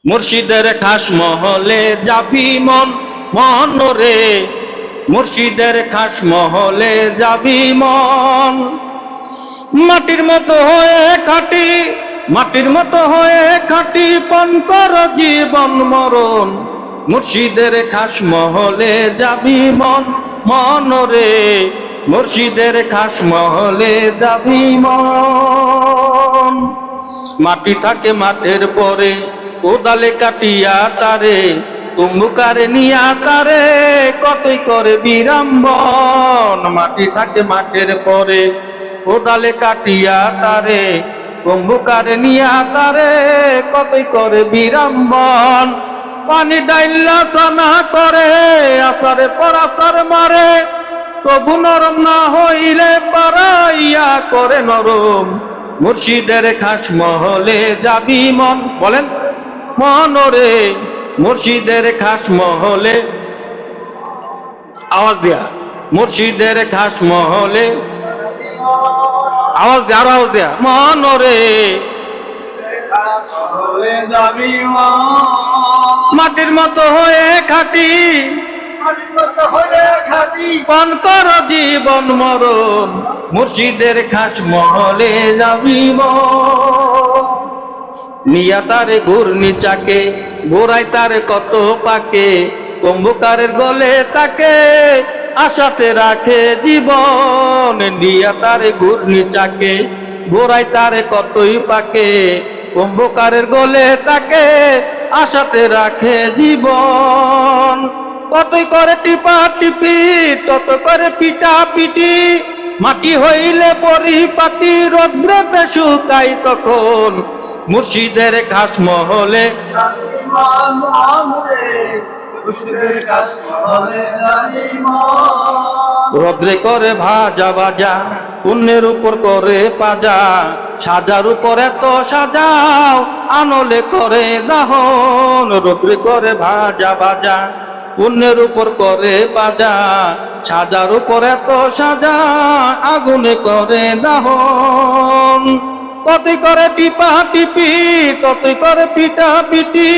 মুর্শিদের খাস মহলে যাবি মন মন রে, মুর্শিদের খাস মহলে যাবি মন। মাটির মতো হয়ে খাটি, মাটির মতো হয়ে খাটি, পণ কর জীবন মরণ। মুর্শিদের খাস মহলে যাবি মন মন রে, মুর্শিদের খাস মহলে যাবি মন। মাটি থাকে মাঠের পরে, কোদালে কাটিয়া তারে, কুম্ভকারে নিয়া তারে, কতই করে বিড়ম্বন। মাটি থাকে মাঠের পরে, কোদালে কাটিয়া তারে, কুম্ভকারে নিয়া তারে, কতই করে বিড়ম্বন। পানি ডাইল্লা চানা করে, আসারে পর আসার মারে, তবু নরম না হইলে পারাইয়া করে নরম। মুর্শিদের খাস মহলে যাবি মন, বলেন মন রে, মুর্শিদের খাস মহলে, আওয়াজ দেয়া, মুর্শিদের খাস মহলে, আওয়াজ দেয়া, আওয়াজ দেয়া, মন রে। মাটির মতো হয়ে খাটি, পান কর জীবন মরণ। মুর্শিদের খাস মহলে যাবি মন। নিয়া তারে ঘূর্ণি চাকে, ঘোরাই তারে কত পাকে, কুম্ভকারের গলে তাকে আশাতে রাখে জীবন। নিয়া তারে ঘূর্ণি চাকে, ঘোরাই তারে কতই পাকে, কুম্ভকারের গলে তাকে আশাতে রাখে জীবন। কতই করে টিপা টিপি, তত করে পিটা পিটি, মাটি হইলে পরিপাটি, রৌদ্রতে শুকাই তখন। মুর্শিদের খাস মহলে, রৌদ্রে করে ভাজা ভাজা, পুণ্যের উপর করে পাজা, সাজার উপর এত সাজাও, আনলে করে দাহন। রৌদ্রে করে ভাজা ভাজা, পুণ্যের উপর করে বাজা, সাজার উপর এত সাজা, আগুনে করে দাহন। কতই করে টিপা টিপি, ততই করে পিটা পিটি,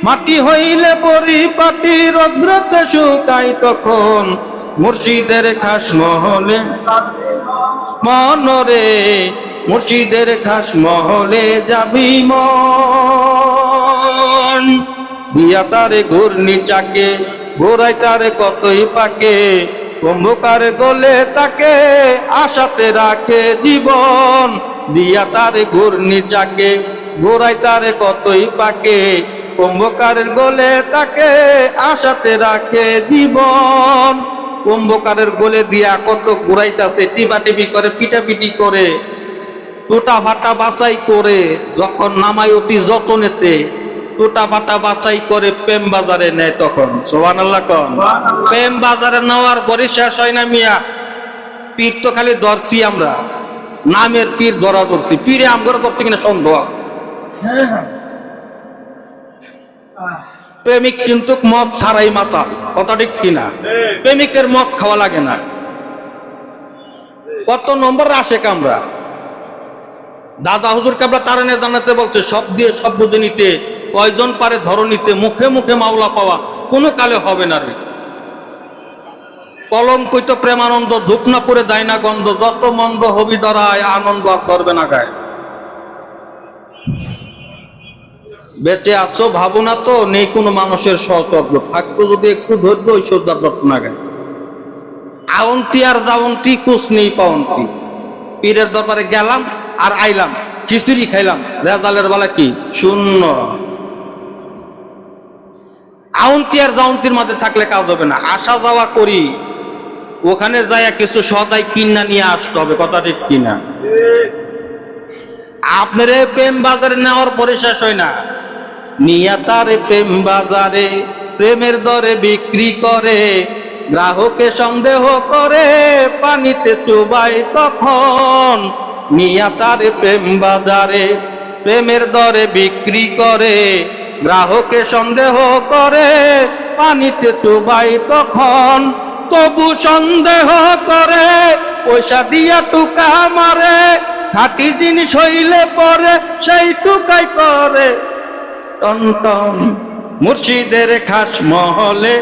মাটি হইলে পরিপাটি, রৌদ্রতে শুকাই তখন। মুর্শিদের খাস মহলে মন রে, মুর্শিদের খাস মহলে যাবি মন। দিয়া তারে ঘূর্ণি চাকে, ঘোরাই তারে কতই পাকে, কুম্ভকারে গলে তাকে আশাতে রাখে জীবন। দিয়া তারে ঘূর্ণি চাকে, ঘোরাই তারে কতই পাকে, কুম্ভকারের গলে তাকে আশাতে রাখে জীবন। কুম্ভকারের গলে দিয়া কত ঘুরাইতাছে, টিপাটিপি করে, পিটাপিটি করে, টুটা ফাটা বাছাই করে, যখন নামাই অতি যতনেতে, টুটা ফাটা বাছাই করে প্রেম বাজারে নেয় তখন। সুবহানাল্লাহ কোন। প্রেম বাজারে নেওয়ার পরে শেষ হয় না মিয়া, পীর তো খালি ধরছি আমরা, নামের পীর ধরা ধরছি, পীরে আমগরে ধরছি কিনা সন্দেহ আছে। প্রেমিক কিন্তু মদ ছাড়াই মাতাল, কথা ঠিক কিনা? প্রেমিকের মদ খাওয়া লাগে না। কত নম্বর আসে কামরা, দাদা হুজুর কাবলা তারানে জানাতে বলছে, সব দিয়ে সব বুঝে নিতে, কয়জন পারে ধরনীতে, মুখে মুখে মাওলা পাওয়া কোনো কালে হবে না রে। কলম কইতো প্রেমানন্দ, ধূপ না পরে দেয় না গন্ধ, যত মন্দ হবি ধরায়, আনন্দ আর করবে না গায়ে। বেঁচে আসছো ভাবো না তো, নেই কোনো মানুষের সহচর্য, থাকতো যদি একটু ধৈর্য, ঐশ্বর্যার যত্ন না গায়ে। আউন্তি আর যাওন্তি কুছ নেই পাউন্তি। পীরের দরবারে গেলাম আর আইলাম, খিচুড়ি খাইলাম, রেজালের বেলা কি শূন্য। আউন্তি আর যাউন্তির মাঝে থাকলে কাজ হবে না। আসা যাওয়া করি, ওখানে যাইয়া কিছু সদাই কিনা নিয়ে আসতে হবে, কথা ঠিক কিনা? আপনার প্রেম বাজারে নেওয়ার পরে শেষ হয় না, নিয়া তারে প্রেম বাজারে প্রেমের দরে বিক্রি করে, গ্রাহকে সন্দেহ করে, পানিতে চুবাই তখন। নিয়া তারে প্রেম বাজারে প্রেমের দরে বিক্রি করে, গ্রাহকে সন্দেহ করে, পানিতে চুবাই তখন। তবু সন্দেহ করে, পয়সা দিয়া টুকা মারে, খাঁটি জিনিস হইলে পরে সেই টুকাই করে টন টন মুর্শিদের খাস মহলে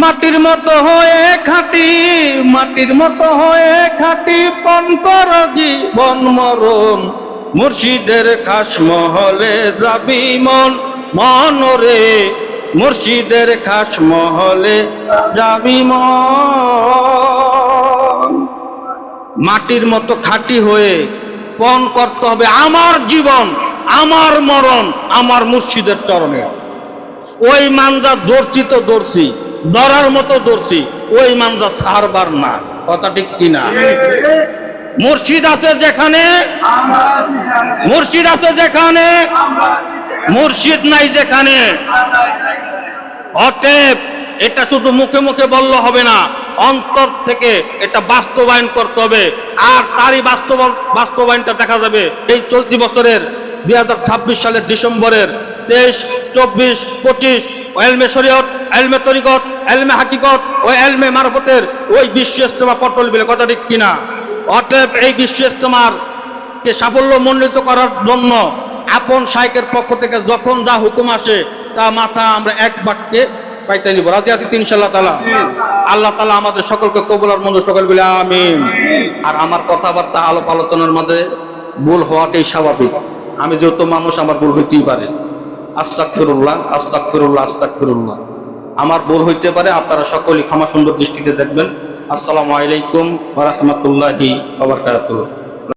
মাটির মতো হয়ে খাটি, মাটির মতো হয়ে খাটি, পণ কর জীবন মরণ। মুর্শিদের খাস মহলে যাবি মন মনরে, মুর্শিদের খাস মহলে যাবি মন। মাটির মতো খাঁটি হয়ে পণ করতে হবে আমার জীবন, আমার মরণ আমার মুর্শিদের চরণে। ওই মানজা দর্শি তো দর্শি, ধরার মতো দর্শি, ওই মানজা ছাড়বার না। কথা ঠিক কিনা? মুর্শিদ আছে যেখানে, মুর্শিদ আছে যেখানে, মুর্শিদ নাই যেখানে। অতএব এটা শুধু মুখে মুখে বললে হবে না, অন্তর থেকে এটা বাস্তবায়ন করতে হবে। আর তারই বাস্তবায়নটা দেখা যাবে এই চলতি বছরের 2026 সালের ডিসেম্বরের 23, 24, 25 এলমে শরীয়ত, এলমে তরিকত, এলমে হাকিকত ও এলমে মারফতের ওই বিশ্ব ইজতেমা পটল বিলে। কথা ঠিক কিনা? অতএব এই বিশ্ব ইজতেমাকে সাফল্য মণ্ডিত করার জন্য আপন শাইখের পক্ষ থেকে যখন যা হুকুম আসে তা মাথা আমরা এক বাক্যে পাইতে নিব। রাজি আছি ইনশাআল্লাহ তাআলা। আল্লাহ তাআলা আমাদের সকলকে কবুল আর মঞ্জুর সকল বলে আমিন। আর আমার কথাবার্তা আলাপ আলোচনার মধ্যে ভুল হওয়াটাই স্বাভাবিক। আমি যেহেতু মানুষ, আমার ভুল হইতেই পারে। আস্তাগফিরুল্লাহ, আস্তাগফিরুল্লাহ, আস্তাগফিরুল্লাহ। আমার ভুল হইতে পারে, আপনারা সকলেই ক্ষমা সুন্দর দৃষ্টিতে দেখবেন। আসসালামু আলাইকুম ওয়া রাহমাতুল্লাহি ওয়া বারাকাতুহু।